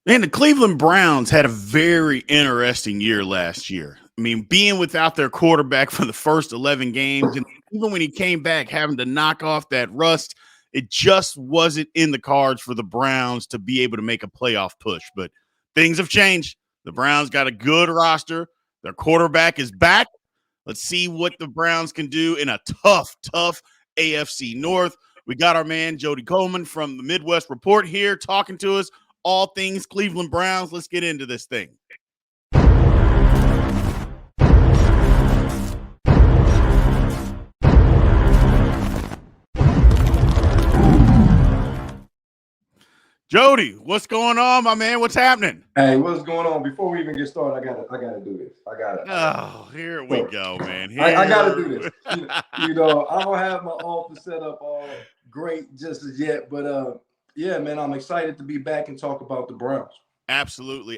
Man, the Cleveland Browns had a very interesting year last year. I mean, being without their quarterback for the first 11 games, and even when he came back, having to knock off that rust, it just wasn't in the cards for the Browns to be able to make a playoff push. But things have changed. The Browns got a good roster. Their quarterback is back. Let's see what the Browns can do in a tough AFC North. We got our man Jody Coleman from the Midwest Report here talking to us all things Cleveland Browns. Let's get into this thing. Jody, what's going on, my man? What's happening? Hey, what's going on? Before we even get started, I gotta do this. Oh, here we go, man. I gotta do this. I don't have my office set up all great just as yet, but yeah, man, I'm excited to be back and talk about the Browns. Absolutely.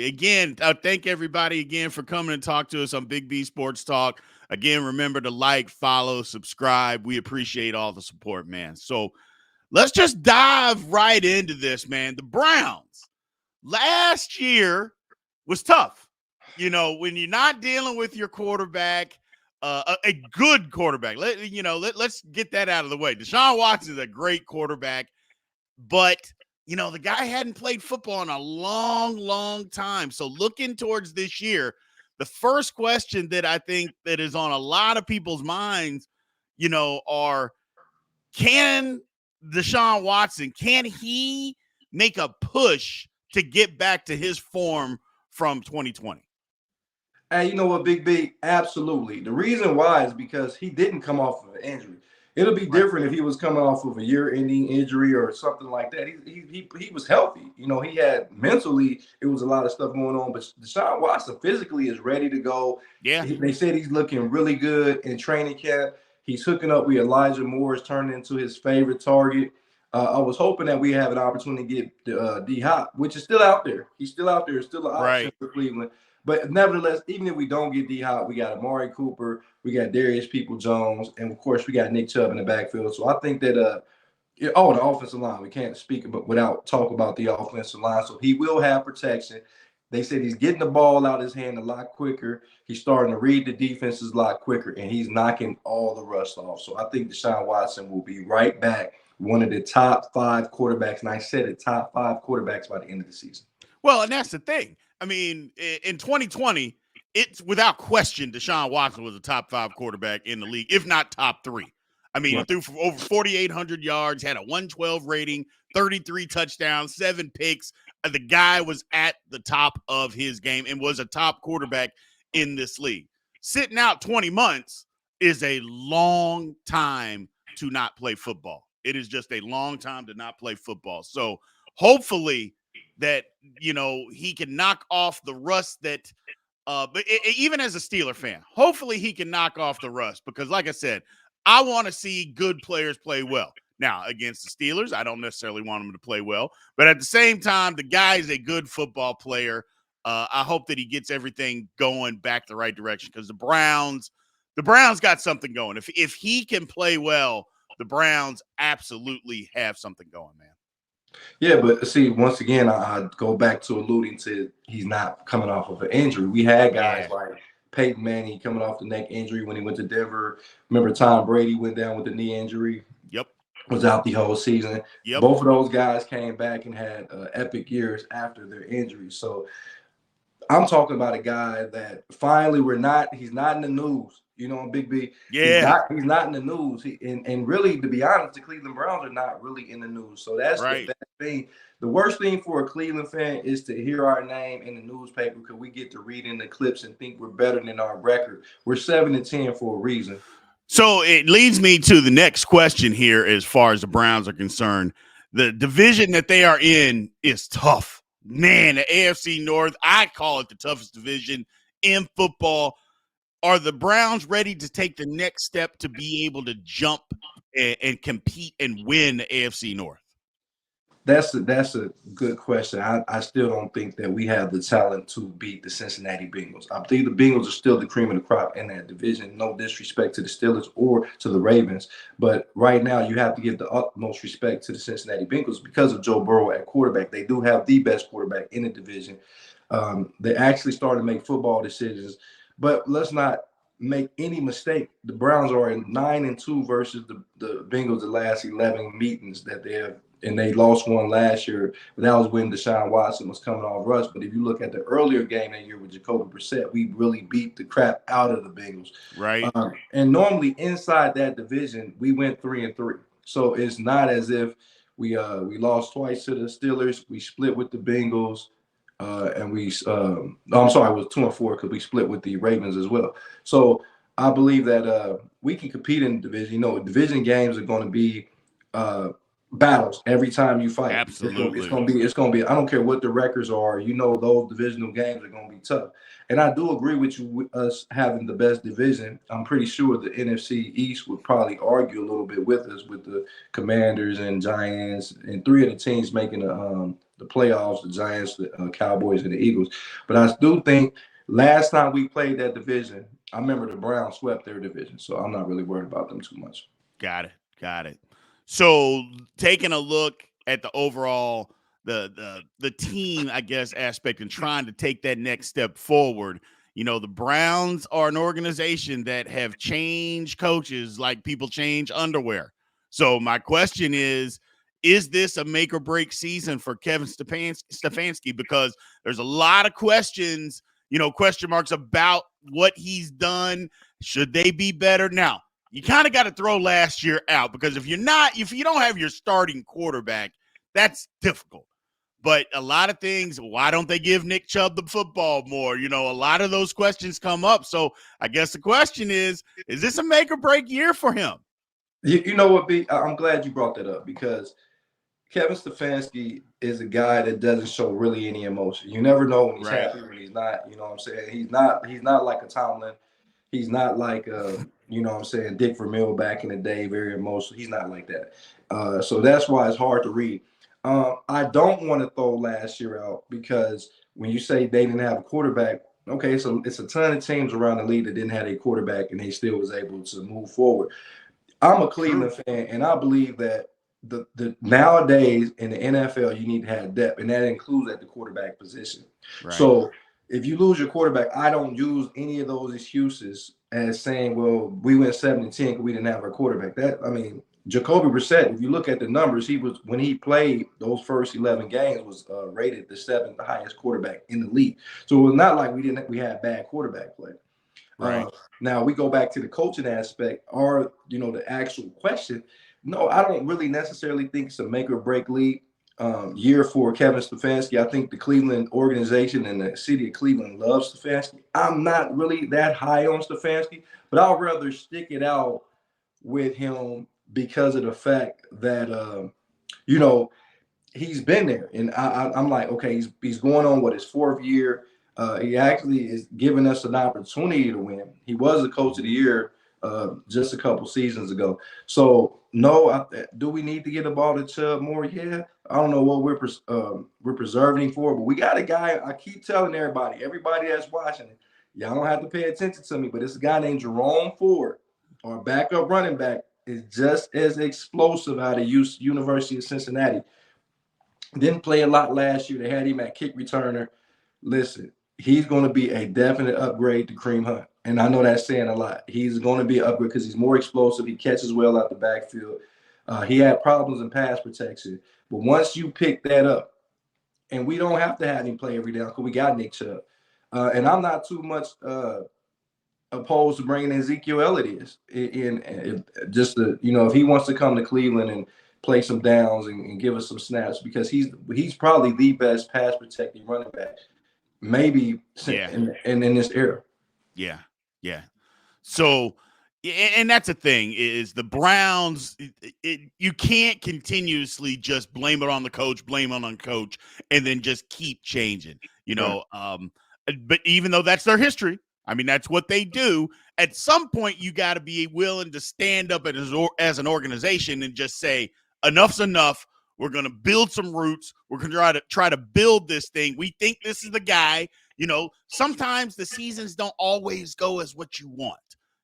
Again, thank everybody again for coming and talk to us on Big B Sports Talk. Again, remember to like, follow, subscribe. We appreciate all the support, man. So let's just dive right into this, man. The Browns last year was tough. You know, when you're not dealing with your quarterback, a good quarterback. Let's get that out of the way. Deshaun Watson is a great quarterback, but the guy hadn't played football in a long time. So looking towards this year, the first question that I think that is on a lot of people's minds, are can Deshaun Watson, can he make a push to get back to his form from 2020? Hey, you know what, Big B? Absolutely. The reason why is because he didn't come off of an injury. It'll be different if he was coming off of a year-ending injury or something like that. He was healthy. He had mentally, it was a lot of stuff going on, but Deshaun Watson physically is ready to go. Yeah. They said he's looking really good in training camp. He's hooking up with Elijah Moore, is turning into his favorite target. I was hoping that we have an opportunity to get D-Hop, which is still out there. He's still out there. It's still an option for Cleveland. But nevertheless, even if we don't get D-Hop, we got Amari Cooper, we got Darius People-Jones, and of course we got Nick Chubb in the backfield. So I think that the offensive line, we can't speak about without talk about the offensive line. So he will have protection. They said he's getting the ball out of his hand a lot quicker. He's starting to read the defenses a lot quicker, and he's knocking all the rust off. So I think Deshaun Watson will be right back, one of the top 5 quarterbacks, and I said it, top 5 quarterbacks by the end of the season. Well, and that's the thing. I mean, in 2020, it's without question Deshaun Watson was a top 5 quarterback in the league, if not top 3. I mean, He threw for over 4,800 yards, had a 112 rating, 33 touchdowns, 7 picks. The guy was at the top of his game and was a top quarterback in this league. Sitting out 20 months is a long time to not play football. It is just a long time to not play football. So hopefully that, he can knock off the rust that but even as a Steeler fan, hopefully he can knock off the rust because like I said, I want to see good players play well. Now, against the Steelers, I don't necessarily want him to play well, but at the same time, the guy is a good football player. I hope that he gets everything going back the right direction because the Browns got something going. If he can play well, the Browns absolutely have something going, man. Yeah, but see, once again, I go back to alluding to he's not coming off of an injury. We had guys like Peyton Manning coming off the neck injury when he went to Denver. Remember Tom Brady went down with the knee injury. Yep. Was out the whole season. Yep. Both of those guys came back and had epic years after their injuries. So I'm talking about a guy that finally he's not in the news. Big B. Yeah. He's not in the news. And really, to be honest, the Cleveland Browns are not really in the news. So that's right. The bad thing. The worst thing for a Cleveland fan is to hear our name in the newspaper because we get to read in the clips and think we're better than our record. We're 7-10 for a reason. So it leads me to the next question here as far as the Browns are concerned. The division that they are in is tough. Man, the AFC North, I call it the toughest division in football. Are the Browns ready to take the next step to be able to jump and compete and win the AFC North? That's a good question. I still don't think that we have the talent to beat the Cincinnati Bengals. I think the Bengals are still the cream of the crop in that division. No disrespect to the Steelers or to the Ravens, but right now you have to give the utmost respect to the Cincinnati Bengals because of Joe Burrow at quarterback. They do have the best quarterback in the division. They actually started to make football decisions, but let's not make any mistake. The Browns are in 9-2 versus the Bengals the last 11 meetings that they have, and they lost one last year, but that was when Deshaun Watson was coming off rush. But if you look at the earlier game that year with Jacoby Brissett, we really beat the crap out of the Bengals. Right. And normally inside that division, we went 3-3. So it's not as if we lost twice to the Steelers. We split with the Bengals. And I'm sorry, it was 2-4 because we split with the Ravens as well. So I believe that we can compete in the division. You know, division games are going to be battles every time you fight. Absolutely. It's gonna be. I don't care what the records are. You know, those divisional games are gonna be tough. And I do agree with you with us having the best division. I'm pretty sure the NFC East would probably argue a little bit with us with the Commanders and Giants and three of the teams making the playoffs: the Giants, the Cowboys, and the Eagles. But I do think last time we played that division, I remember the Browns swept their division, so I'm not really worried about them too much. Got it. So taking a look at the overall the team, I guess, aspect and trying to take that next step forward, you know, the Browns are an organization that have changed coaches like people change underwear. So my question is this a make or break season for Kevin Stefanski? Because there's a lot of questions, you know, question marks about what he's done. Should they be better? Now, you kind of got to throw last year out because if you don't have your starting quarterback, that's difficult. But a lot of things, why don't they give Nick Chubb the football more? You know, a lot of those questions come up. So I guess the question is this a make or break year for him? You know what, B? I'm glad you brought that up because Kevin Stefanski is a guy that doesn't show really any emotion. You never know when he's happy, when he's not. You know what I'm saying? He's not like a Tomlin. He's not like you know what I'm saying, Dick Vermeil back in the day, very emotional. He's not like that. So that's why it's hard to read. I don't want to throw last year out because when you say they didn't have a quarterback, okay, so it's a ton of teams around the league that didn't have a quarterback and they still was able to move forward. I'm a Cleveland fan, and I believe that the nowadays in the NFL you need to have depth, and that includes at the quarterback position. Right. So if you lose your quarterback, I don't use any of those excuses as saying, well, we went 7-10 because we didn't have our quarterback. Jacoby Brissett, if you look at the numbers, when he played those first 11 games was rated the 7th highest quarterback in the league. So it was not like we had bad quarterback play. Right. Now we go back to the coaching aspect, or the actual question. No, I don't really necessarily think it's a make or break league year for Kevin Stefanski. I think the Cleveland organization and the city of Cleveland loves Stefanski. I'm not really that high on Stefanski, but I'd rather stick it out with him because of the fact that he's been there, and I'm like, okay, he's going on his 4th year. He actually is giving us an opportunity to win. He was the coach of the year just a couple seasons ago. So no, do we need to get the ball to Chubb more? Yeah, I don't know what we're preserving for, but we got a guy. I keep telling everybody that's watching it, y'all don't have to pay attention to me, but this guy named Jerome Ford, our backup running back, is just as explosive out of University of Cincinnati. Didn't play a lot last year. They had him at kick returner. Listen, he's going to be a definite upgrade to Kareem Hunt. And I know that's saying a lot. He's going to be an upgrade because he's more explosive. He catches well out the backfield. He had problems in pass protection. But once you pick that up, and we don't have to have him play every down because we got Nick Chubb. And I'm not too much opposed to bringing Ezekiel Elliott in just to, if he wants to come to Cleveland and play some downs and give us some snaps, because he's probably the best pass protecting running back, maybe in this era. Yeah. So, and that's the thing is the Browns, you can't continuously just blame it on the coach, and then just keep changing, but even though that's their history, I mean, that's what they do. At some point, you got to be willing to stand up as an organization and just say, enough's enough. We're going to build some roots. We're going to try to build this thing. We think this is the guy. You know, sometimes the seasons don't always go as what you want.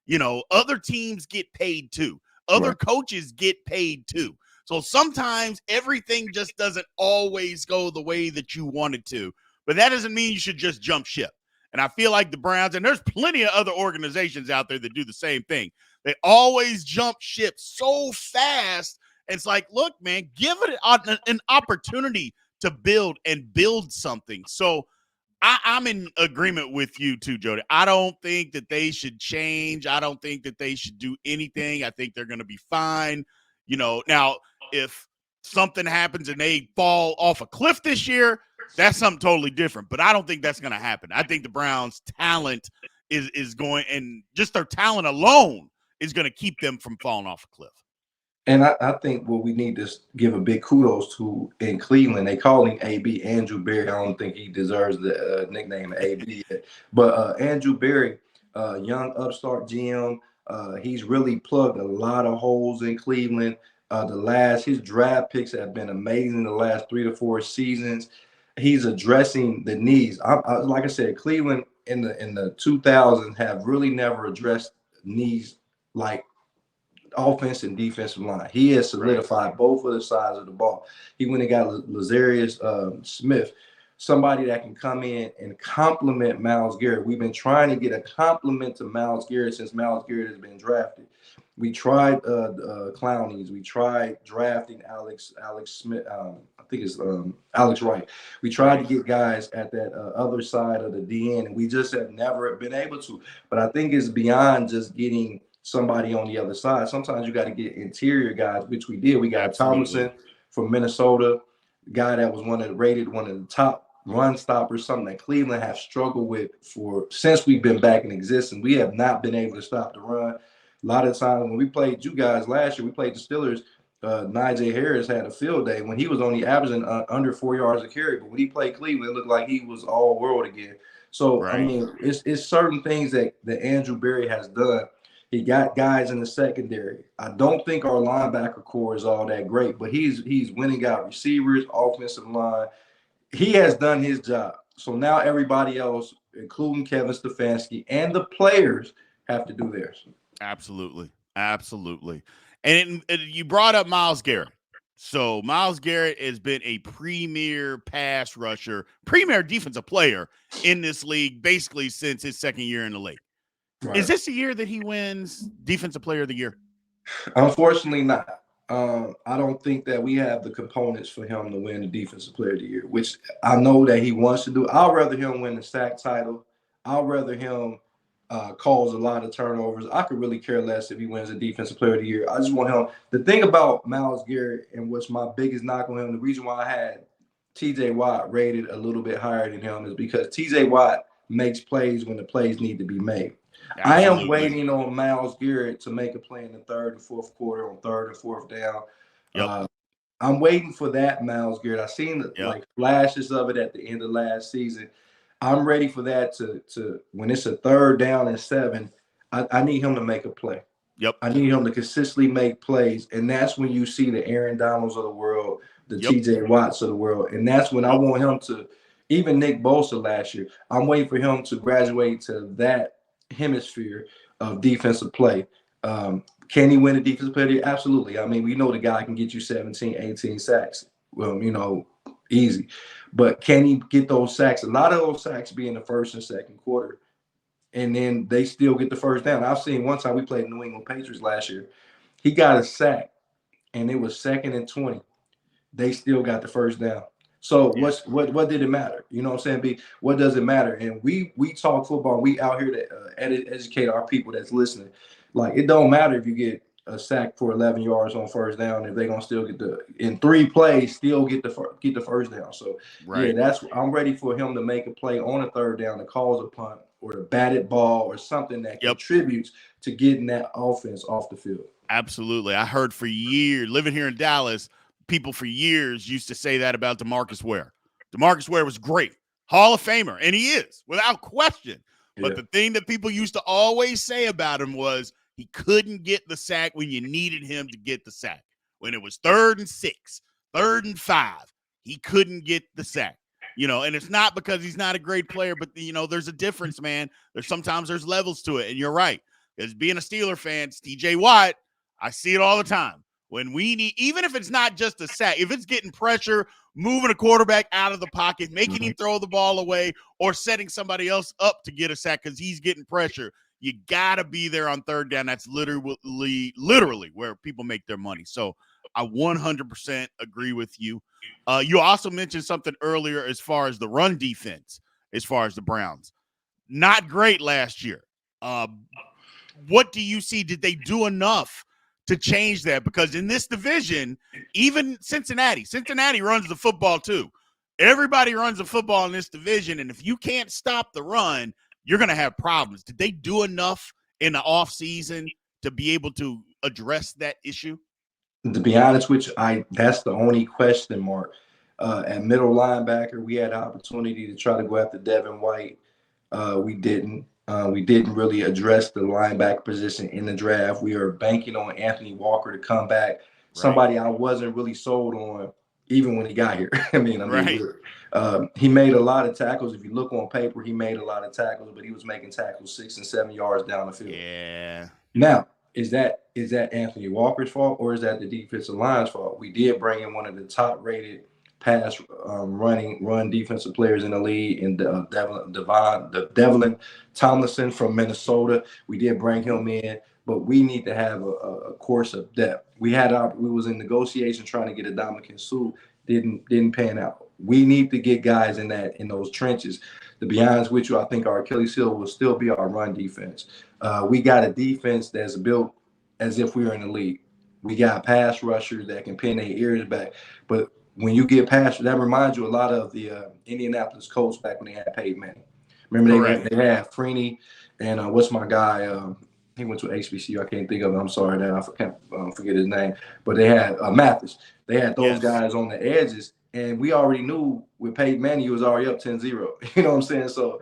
You know, other teams get paid too. Other coaches get paid too. So sometimes everything just doesn't always go the way that you want it to. But that doesn't mean you should just jump ship. And I feel like the Browns, and there's plenty of other organizations out there that do the same thing. They always jump ship so fast. It's like, look, man, give it an opportunity to build something. So I'm in agreement with you too, Jody. I don't think that they should change. I don't think that they should do anything. I think they're going to be fine. You know, now if something happens and they fall off a cliff this year, that's something totally different. But I don't think that's going to happen. I think the Browns' talent is going, and just their talent alone is going to keep them from falling off a cliff. And I think what we need to give a big kudos to in Cleveland, they call him AB, Andrew Berry. I don't think he deserves the nickname AB yet. But Andrew Berry, young upstart GM, he's really plugged a lot of holes in Cleveland. His draft picks have been amazing the last 3 to 4 seasons. He's addressing the needs. Like I said, Cleveland in the 2000s have really never addressed needs like offense and defensive line. He has solidified both of the sides of the ball. He went and got Lazarius Smith, somebody that can come in and complement Myles Garrett. We've been trying to get a compliment to Myles Garrett since Myles Garrett has been drafted. We tried Clownies. We tried drafting Alex Smith. I think it's Alex Wright. We tried to get guys at that other side of the DN, and we just have never been able to. But I think it's beyond just getting somebody on the other side. Sometimes you got to get interior guys, which we did. We got Tomlinson from Minnesota, guy that was rated one of the top run stoppers, something that Cleveland have struggled with since we've been back in existence. We have not been able to stop the run. A lot of times when we played you guys last year, we played the Steelers. Najee Harris had a field day when he was only averaging under 4 yards a carry. But when he played Cleveland, it looked like he was all world again. So, I mean, it's certain things that Andrew Berry has done. He got guys in the secondary. I don't think our linebacker core is all that great, but he's winning out receivers, offensive line. He has done his job. So now everybody else, including Kevin Stefanski and the players, have to do theirs. Absolutely. And you brought up Myles Garrett. So Myles Garrett has been a premier pass rusher, premier defensive player in this league basically since his second year in the league. Right. Is this the year that he wins Defensive Player of the Year? Unfortunately not. I don't think that we have the components for him to win the Defensive Player of the Year, which I know that he wants to do. I'd rather him win the sack title. I'd rather him cause a lot of turnovers. I could really care less if he wins the Defensive Player of the Year. I just want him. The thing about Myles Garrett and what's my biggest knock on him, the reason why I had TJ Watt rated a little bit higher than him is because TJ Watt makes plays when the plays need to be made. Absolutely. I am waiting on Myles Garrett to make a play in the third and fourth quarter on third and fourth down. Yep. I'm waiting for that Myles Garrett. I've seen like flashes of it at the end of last season. I'm ready for that to when it's a third down and 7, I need him to make a play. Yep. I need him to consistently make plays. And that's when you see the Aaron Donalds of the world, the TJ Watts of the world. And that's when I want him to, even Nick Bosa last year, I'm waiting for him to graduate to that hemisphere of defensive play. Can he win a defensive player? Absolutely. I mean, we know the guy can get you 17, 18 sacks. Well, easy. But can he get those sacks? A lot of those sacks be in the first and second quarter. And then they still get the first down. I've seen one time we played New England Patriots last year. He got a sack, and it was 2nd and 20. They still got the first down. So what did it matter? You know what I'm saying, B? What does it matter? And we talk football. We out here to educate our people that's listening. Like, it don't matter if you get a sack for 11 yards on first down if they're gonna still get in 3 plays still get the first down. So I'm ready for him to make a play on a third down to cause a punt or a batted ball or something that contributes to getting that offense off the field. Absolutely. I heard for years, living here in Dallas, people for years used to say that about DeMarcus Ware. DeMarcus Ware was great, Hall of Famer, and he is without question. But the thing that people used to always say about him was he couldn't get the sack when you needed him to get the sack. When it was 3rd and 6, 3rd and 5. He couldn't get the sack. And it's not because he's not a great player, but, there's a difference, man. Sometimes there's levels to it, and you're right. As being a Steeler fan, TJ Watt, I see it all the time. When we need, even if it's not just a sack, if it's getting pressure, moving a quarterback out of the pocket, making him throw the ball away, or setting somebody else up to get a sack because he's getting pressure, you got to be there on 3rd down. That's literally where people make their money. So I 100% agree with you. You also mentioned something earlier as far as the run defense, as far as the Browns. Not great last year. What do you see? Did they do enough to change that? Because in this division, even Cincinnati runs the football too. Everybody runs the football in this division, and if you can't stop the run, you're going to have problems. Did they do enough in the offseason to be able to address that issue? To be honest with you, that's the only question mark. At middle linebacker, we had an opportunity to try to go after Devin White. We didn't. We didn't really address the linebacker position in the draft. We are banking on Anthony Walker to come back. Somebody I wasn't really sold on even when he got here. He made a lot of tackles. If you look on paper, he made a lot of tackles, but he was making tackles 6 and 7 yards down the field. Yeah. Now, is that Anthony Walker's fault, or is that the defensive line's fault? We did bring in one of the top-rated pass run defensive players in the league, in Devlin Tomlinson from Minnesota. We did bring him in, but we need to have a course of depth. We was in negotiation trying to get a Dominican Sue, didn't pan out. We need to get guys in those trenches. To be honest with you, I think our Achilles heel will still be our run defense. We got a defense that's built as if we were in the league. We got pass rushers that can pin their ears back, but when you get past, that reminds you a lot of the Indianapolis Colts back when they had Peyton Manning. Remember they had Freeney and what's my guy? He went to HBCU. I can't think of it. I'm sorry that I can't forget his name. But they had Mathis. They had those guys on the edges, and we already knew with Peyton Manning he was already up 10-0. You know what I'm saying? So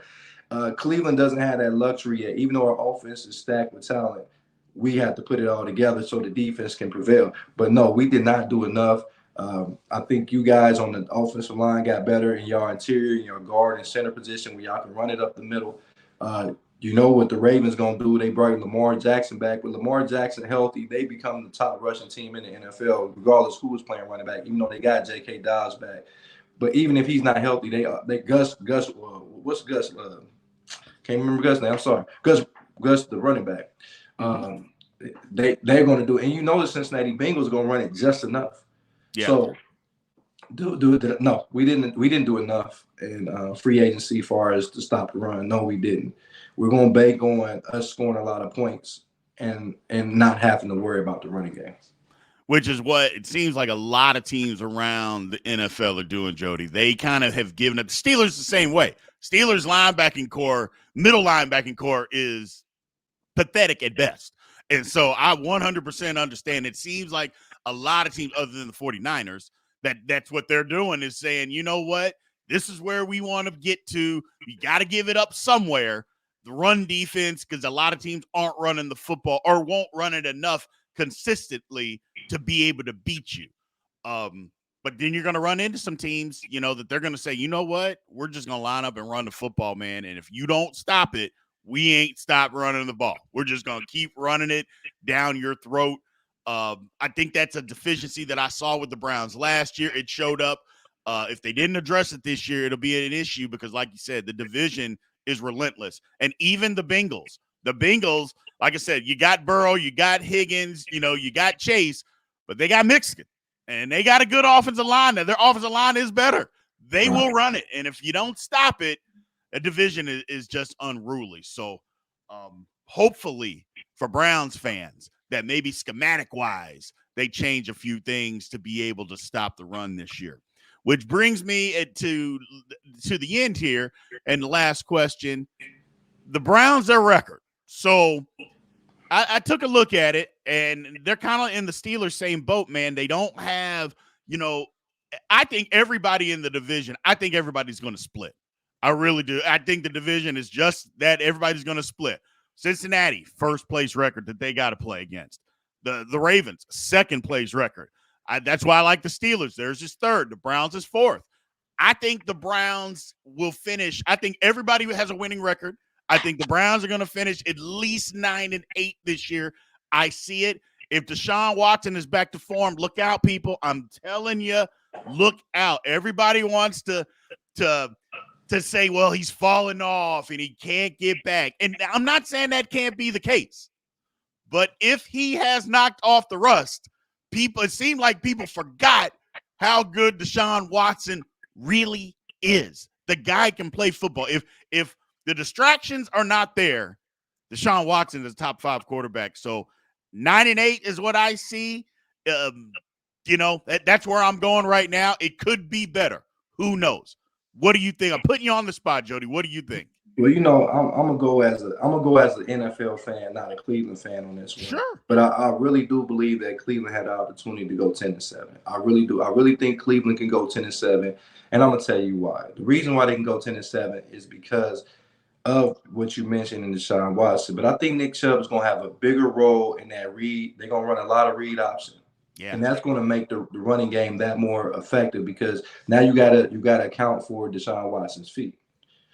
Cleveland doesn't have that luxury yet. Even though our offense is stacked with talent, we have to put it all together so the defense can prevail. But no, we did not do enough. I think you guys on the offensive line got better in your interior, in your guard and center position where y'all can run it up the middle. You know what the Ravens going to do. They brought Lamar Jackson back. With Lamar Jackson healthy, they become the top rushing team in the NFL, regardless who was playing running back, even though they got J.K. Dobbs back. But even if he's not healthy, they Gus, what's Gus? Can't remember Gus' name. I'm sorry. Gus, the running back. They're going to do it. And you know the Cincinnati Bengals are going to run it just enough. Yeah. So, no, we didn't do enough in free agency as far as to stop the run. No, we didn't. We're going to bank on us scoring a lot of points and not having to worry about the running game. Which is what it seems like a lot of teams around the NFL are doing, Jody. They kind of have given up. The Steelers the same way. Steelers linebacker core, middle linebacker core is pathetic at best. And so I 100% understand. It seems like a lot of teams other than the 49ers, that's what they're doing is saying, you know what? This is where we want to get to. You got to give it up somewhere. The run defense, because a lot of teams aren't running the football or won't run it enough consistently to be able to beat you. But then you're going to run into some teams, that they're going to say, you know what? We're just going to line up and run the football, man. And if you don't stop it, we ain't stop running the ball. We're just going to keep running it down your throat. I think that's a deficiency that I saw with the Browns last year. It showed up. If they didn't address it this year, it'll be an issue because, like you said, the division is relentless. And even the Bengals, like I said, you got Burrow, you got Higgins, you got Chase, but they got Michigan. And they got a good offensive line. Now, their offensive line is better. They will run it. And if you don't stop it, a division is just unruly. So hopefully for Browns fans that maybe schematic-wise they change a few things to be able to stop the run this year. Which brings me to the end here. And the last question, the Browns, their record. So I took a look at it, and they're kind of in the Steelers' same boat, man. They don't have, I think everybody in the division, I think everybody's going to split. I really do. I think the division is just that everybody's going to split. Cincinnati, first place record that they got to play against. The Ravens, second place record. That's why I like the Steelers. There's his third. The Browns is fourth. I think the Browns will finish. I think everybody has a winning record. I think the Browns are going to finish at least 9-8 this year. I see it. If Deshaun Watson is back to form, look out, people. I'm telling you, look out. Everybody wants to say, well, he's falling off and he can't get back. And I'm not saying that can't be the case. But if he has knocked off the rust, it seemed like people forgot how good Deshaun Watson really is. The guy can play football. If the distractions are not there, Deshaun Watson is a top 5 quarterback. So 9-8 is what I see. That's where I'm going right now. It could be better. Who knows? What do you think? I'm putting you on the spot, Jody. What do you think? Well, I'm gonna go as an NFL fan, not a Cleveland fan on this one. Sure. But I really do believe that Cleveland had the opportunity to go 10-7. I really do. I really think Cleveland can go 10-7, and I'm gonna tell you why. The reason why they can go 10-7 is because of what you mentioned in Deshaun Watson. But I think Nick Chubb is gonna have a bigger role in that read. They're gonna run a lot of read options. Yeah. And that's going to make the running game that more effective because now you gotta account for Deshaun Watson's feet.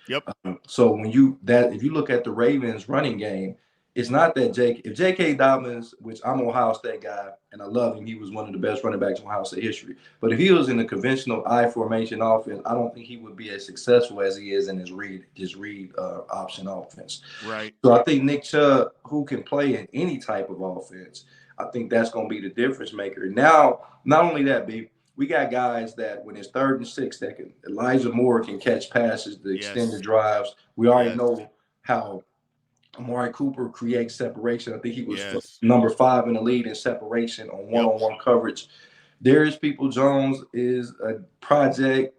Yep. So if you look at the Ravens running game, it's not that if J.K. Dobbins, which I'm an Ohio State guy and I love him, he was one of the best running backs in Ohio State history. But if he was in the conventional I formation offense, I don't think he would be as successful as he is in his read option offense. Right. So I think Nick Chubb, who can play in any type of offense, I think that's going to be the difference maker. Now, not only that, B, we got guys that when it's 3rd and 6, that Elijah Moore can catch passes, the extended drives. We already know how Amari Cooper creates separation. I think he was number 5 in the lead in separation on one-on-one coverage. Darius People-Jones is a project.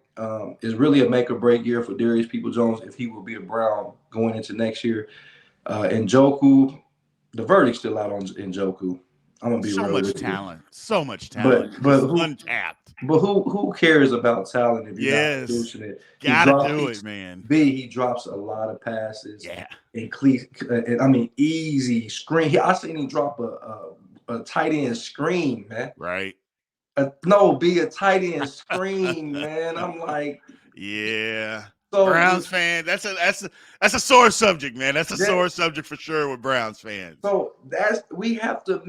Is really a make or break year for Darius People-Jones if he will be a Brown going into next year. And Njoku, the verdict's still out on Njoku. I'm gonna be so real much with talent, you. So much talent, but untapped. But who cares about talent if you're not producing it? Gotta do it, man. He drops a lot of passes. Yeah, and easy screen. I seen him drop a tight end screen, man. Right. A tight end screen, man. I'm like, yeah. So, Browns fan, that's a sore subject, man. That's a sore subject for sure with Browns fans. So we have to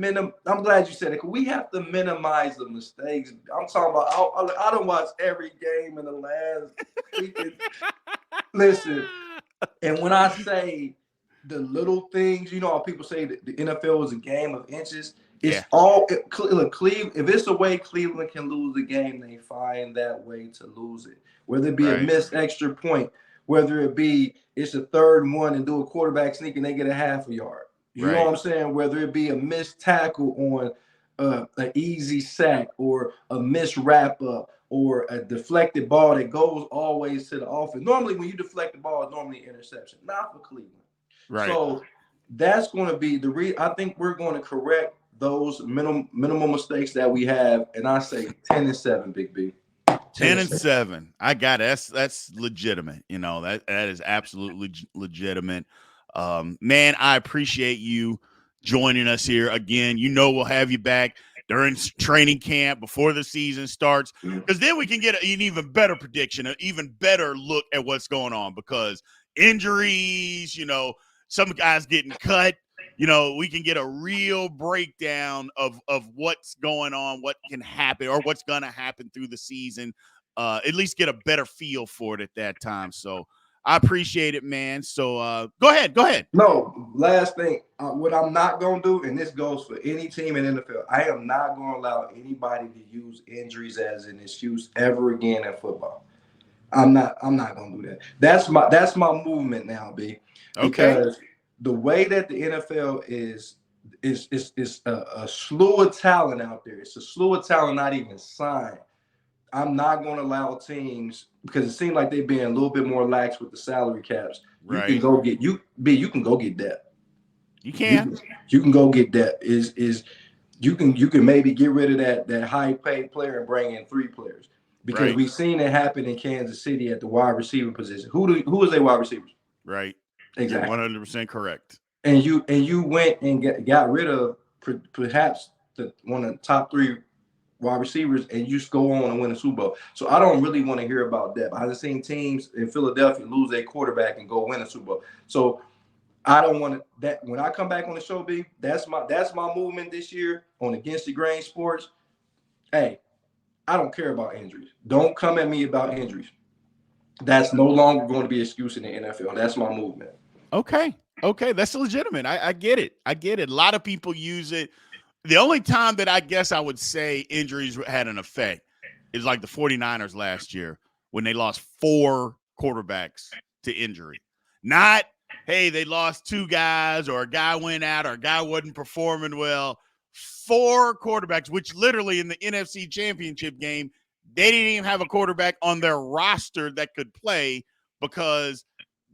I'm glad you said it. We have to minimize the mistakes. I'm talking about. I don't watch every game in the last weekend. Listen, and when I say the little things, how people say that the NFL is a game of inches. It's Cleveland. If it's a way Cleveland can lose the game, they find that way to lose it. Whether it be a missed extra point, whether it be it's a 3rd and 1 and do a quarterback sneak and they get a half a yard. You know what I'm saying? Whether it be a missed tackle on an easy sack or a missed wrap up or a deflected ball that goes always to the offense. Normally, when you deflect the ball, it's normally an interception. Not for Cleveland. Right. So that's going to be I think we're going to correct those minimal mistakes that we have, and I say 10-7, Big B. 10-7. I got it. That's legitimate. That is absolutely legitimate. Man, I appreciate you joining us here again. We'll have you back during training camp before the season starts, because then we can get an even better prediction, an even better look at what's going on, because injuries, some guys getting cut. We can get a real breakdown of what's going on, what can happen, or what's going to happen through the season. At least get a better feel for it at that time. So I appreciate it, man. So go ahead. No, last thing. What I'm not going to do, and this goes for any team in NFL, I am not going to allow anybody to use injuries as an excuse ever again in football. I'm not going to do that. That's my movement now, B. Because the way that the NFL is a slew of talent out there. It's a slew of talent not even signed. I'm not going to allow teams, because it seems like they're being a little bit more lax with the salary caps. Right. You can go get you can go get depth. You can. You can go get depth. You can maybe get rid of that high paid player and bring in 3 players, because we've seen it happen in Kansas City at the wide receiver position. Who is their wide receivers? Right. Exactly. You're 100% correct. And you went and got rid of perhaps one of the top 3 wide receivers, and you just go on and win a Super Bowl. So I don't really want to hear about depth. I've seen teams in Philadelphia lose their quarterback and go win a Super Bowl. So I don't want to that when I come back on the show, B, that's my movement this year on Against the Grain Sports. Hey, I don't care about injuries. Don't come at me about injuries. That's no longer going to be an excuse in the NFL. That's my movement. Okay. That's legitimate. I get it. A lot of people use it. The only time that I guess I would say injuries had an effect is like the 49ers last year when they lost 4 quarterbacks to injury. Not, hey, they lost 2 guys or a guy went out or a guy wasn't performing well. 4 quarterbacks, which literally in the NFC Championship game, they didn't even have a quarterback on their roster that could play because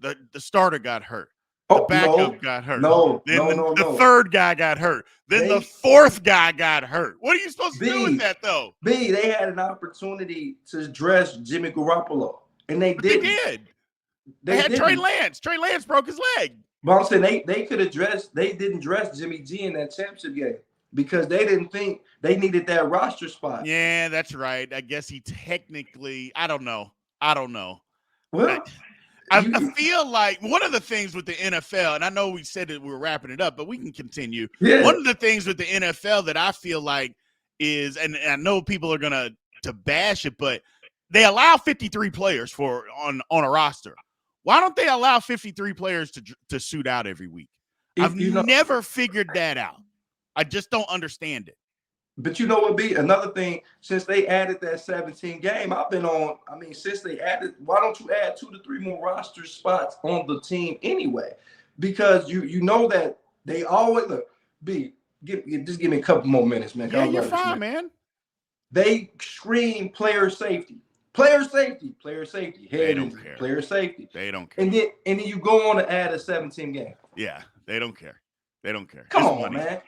the starter got hurt. The backup got hurt. Then the third guy got hurt. Then the 4th guy got hurt. What are you supposed to do with that, though? They had an opportunity to dress Jimmy Garoppolo, and they didn't. They had Trey Lance. Trey Lance broke his leg. But I'm saying they could have dressed. They didn't dress Jimmy G in that championship game because they didn't think they needed that roster spot. Yeah, that's right. I guess he technically. I don't know. Well. I feel like one of the things with the NFL, and I know we said that we were wrapping it up, but we can continue. Yeah. One of the things with the NFL that I feel like is, and I know people are gonna bash it, but they allow 53 players on a roster. Why don't they allow 53 players to suit out every week? I've never figured that out. I just don't understand it. But you know what, B? Another thing, since they added that 17 game, since they added, why don't you add 2 to 3 more roster spots on the team anyway? Because you know that they always look, B, just give me a couple more minutes, man. Yeah, you're fine, man. They scream player safety. Player safety. They don't care. Player safety. They don't care. And then you go on to add a 17 game. Yeah, they don't care. Come on, man.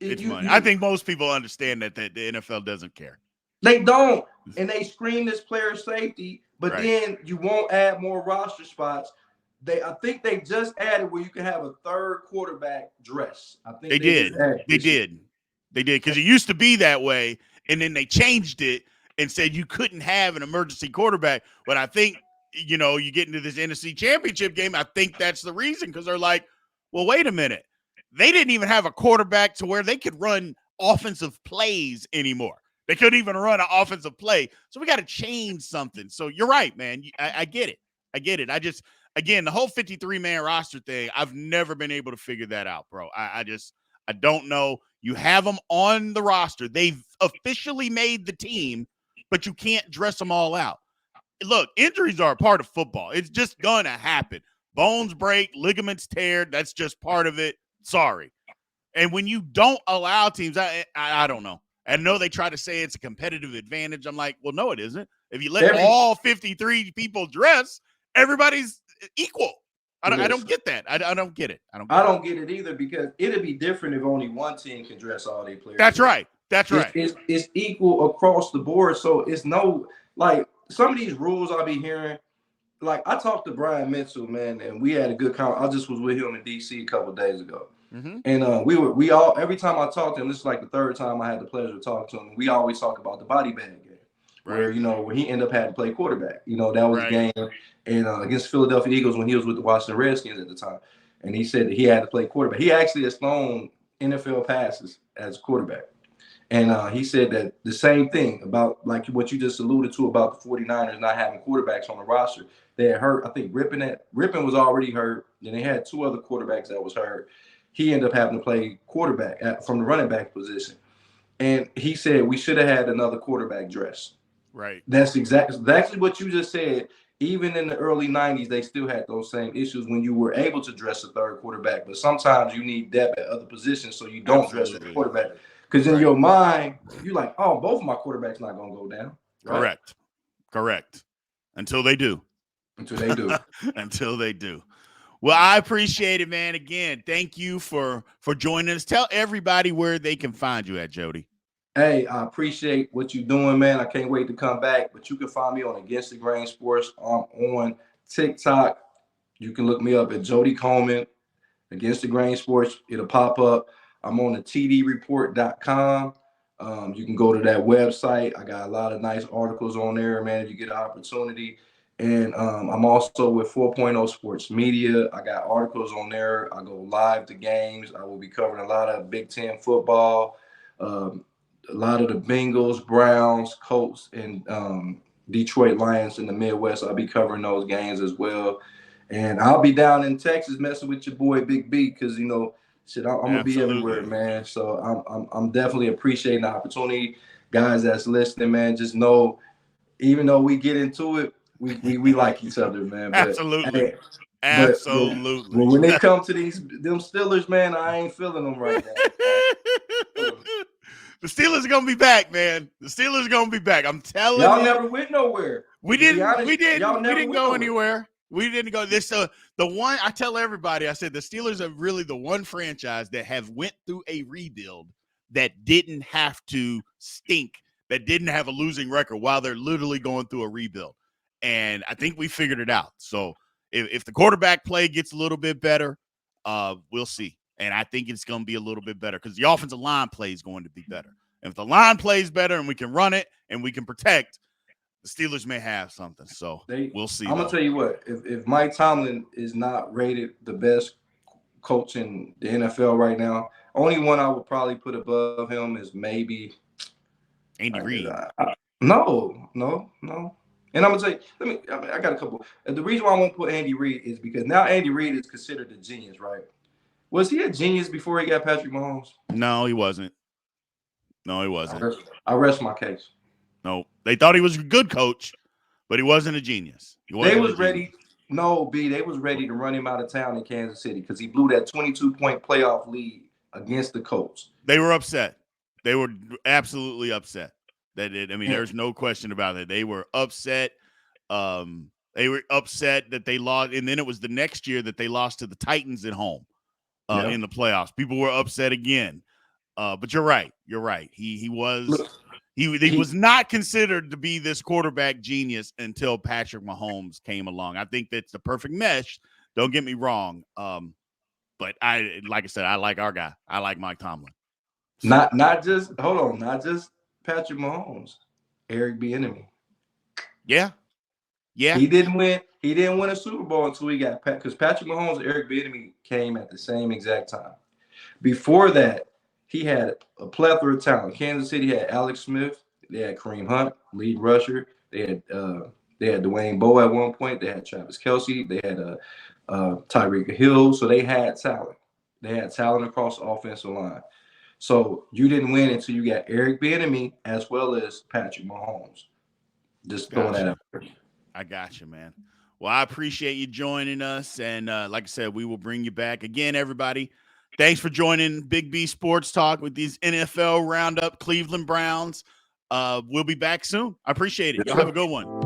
It's money. I think most people understand that the NFL doesn't care. They don't. And they scream this player safety, but then you won't add more roster spots. I think they just added where you can have a 3rd quarterback dress. I think they did. They did because it used to be that way, and then they changed it and said you couldn't have an emergency quarterback. But I think, you get into this NFC Championship game, I think that's the reason, because they're like, well, wait a minute. They didn't even have a quarterback to where they could run offensive plays anymore. They couldn't even run an offensive play. So we got to change something. So you're right, man. I get it. I just, again, the whole 53-man roster thing, I've never been able to figure that out, bro. I don't know. You have them on the roster. They've officially made the team, but you can't dress them all out. Look, injuries are a part of football. It's just going to happen. Bones break, ligaments tear. That's just part of it. Sorry. And when you don't allow teams, I don't know. I know they try to say it's a competitive advantage. I'm like, well, no, it isn't. If you let all 53 people dress, everybody's equal. I don't get that. I don't get it. I don't get it either, because it'd be different if only one team can dress all their players. That's right. It's equal across the board. So it's no, like, some of these rules I'll be hearing. Like, I talked to Brian Mitchell, man, and we had a good conversation. I just was with him in D.C. a couple of days ago. Mm-hmm. And we all, every time I talked to him, this is like the 3rd time I had the pleasure of talking to him, we always talk about the body bag game, where he ended up having to play quarterback. That was a game and against Philadelphia Eagles when he was with the Washington Redskins at the time. And he said that he had to play quarterback. He actually has thrown NFL passes as a quarterback. And he said that the same thing about, like what you just alluded to about the 49ers not having quarterbacks on the roster. They had hurt, I think Rippon was already hurt. Then they had 2 other quarterbacks that was hurt. He ended up having to play quarterback from the running back position. And he said we should have had another quarterback dress. Right. That's exactly what you just said. Even in the early 90s, they still had those same issues when you were able to dress a 3rd quarterback. But sometimes you need depth at other positions, so you don't dress the quarterback. Because in your mind, you're like, oh, both of my quarterbacks not going to go down. Right? Correct. Until they do. Until they do. Well, I appreciate it, man. Again, thank you for joining us. Tell everybody where they can find you at, Jody. Hey, I appreciate what you're doing, man. I can't wait to come back. But you can find me on Against the Grain Sports. I'm on TikTok. You can look me up at Jody Coleman, Against the Grain Sports. It'll pop up. I'm on the tdreport.com. You can go to that website. I got a lot of nice articles on there, man, if you get an opportunity. And I'm also with 4.0 Sports Media. I got articles on there. I go live to games. I will be covering a lot of Big Ten football, a lot of the Bengals, Browns, Colts, and Detroit Lions in the Midwest. I'll be covering those games as well. And I'll be down in Texas messing with your boy Big B because, you know, shit, I'm gonna be everywhere, man. So I'm definitely appreciating the opportunity. Guys that's listening, man, just know, even though we get into it, we like each other, man. But, Absolutely. Hey, Absolutely. But when they come to them Steelers, man, I ain't feeling them right now. The Steelers are gonna be back, man. The Steelers are gonna be back. I'm telling y'all you. Never went nowhere. We didn't go nowhere. anywhere. We didn't go. This the one I tell everybody. I said the Steelers are really the one franchise that have went through a rebuild that didn't have to stink, that didn't have a losing record while they're literally going through a rebuild. And I think we figured it out. So if the quarterback play gets a little bit better, we'll see. And I think it's going to be a little bit better because the offensive line play is going to be better. And if the line plays better and we can run it and we can protect, the Steelers may have something. So we'll see. I'm going to tell you what, if Mike Tomlin is not rated the best coach in the NFL right now, only one I would probably put above him is maybe Andy Reid. No. And I'm going to tell you, I got a couple. The reason why I won't put Andy Reid is because now Andy Reid is considered a genius, right? Was he a genius before he got Patrick Mahomes? No, he wasn't. I rest my case. No, they thought he was a good coach, but he wasn't a genius. They was ready to run him out of town in Kansas City because he blew that 22-point playoff lead against the Colts. They were upset. They were absolutely upset. There's no question about it. They were upset. They were upset that they lost, and then it was the next year that they lost to the Titans at home in the playoffs. People were upset again. But you're right. He was not considered to be this quarterback genius until Patrick Mahomes came along. I think that's the perfect mesh. Don't get me wrong. But like I said, I like our guy. I like Mike Tomlin. So, not just Patrick Mahomes, Eric Bieniemy. Yeah. He didn't win a Super Bowl until he got because Patrick Mahomes and Eric Bieniemy came at the same exact time. Before that, he had a plethora of talent. Kansas City had Alex Smith. They had Kareem Hunt, lead rusher. They had Dwayne Bowe at one point. They had Travis Kelce. They had Tyreek Hill. So they had talent. They had talent across the offensive line. So you didn't win until you got Eric Bieniemy as well as Patrick Mahomes. Just throwing that out there. I got you, man. Well, I appreciate you joining us. And like I said, we will bring you back again, everybody. Thanks for joining Big B Sports Talk with these NFL Roundup Cleveland Browns. We'll be back soon. I appreciate it. Y'all have a good one.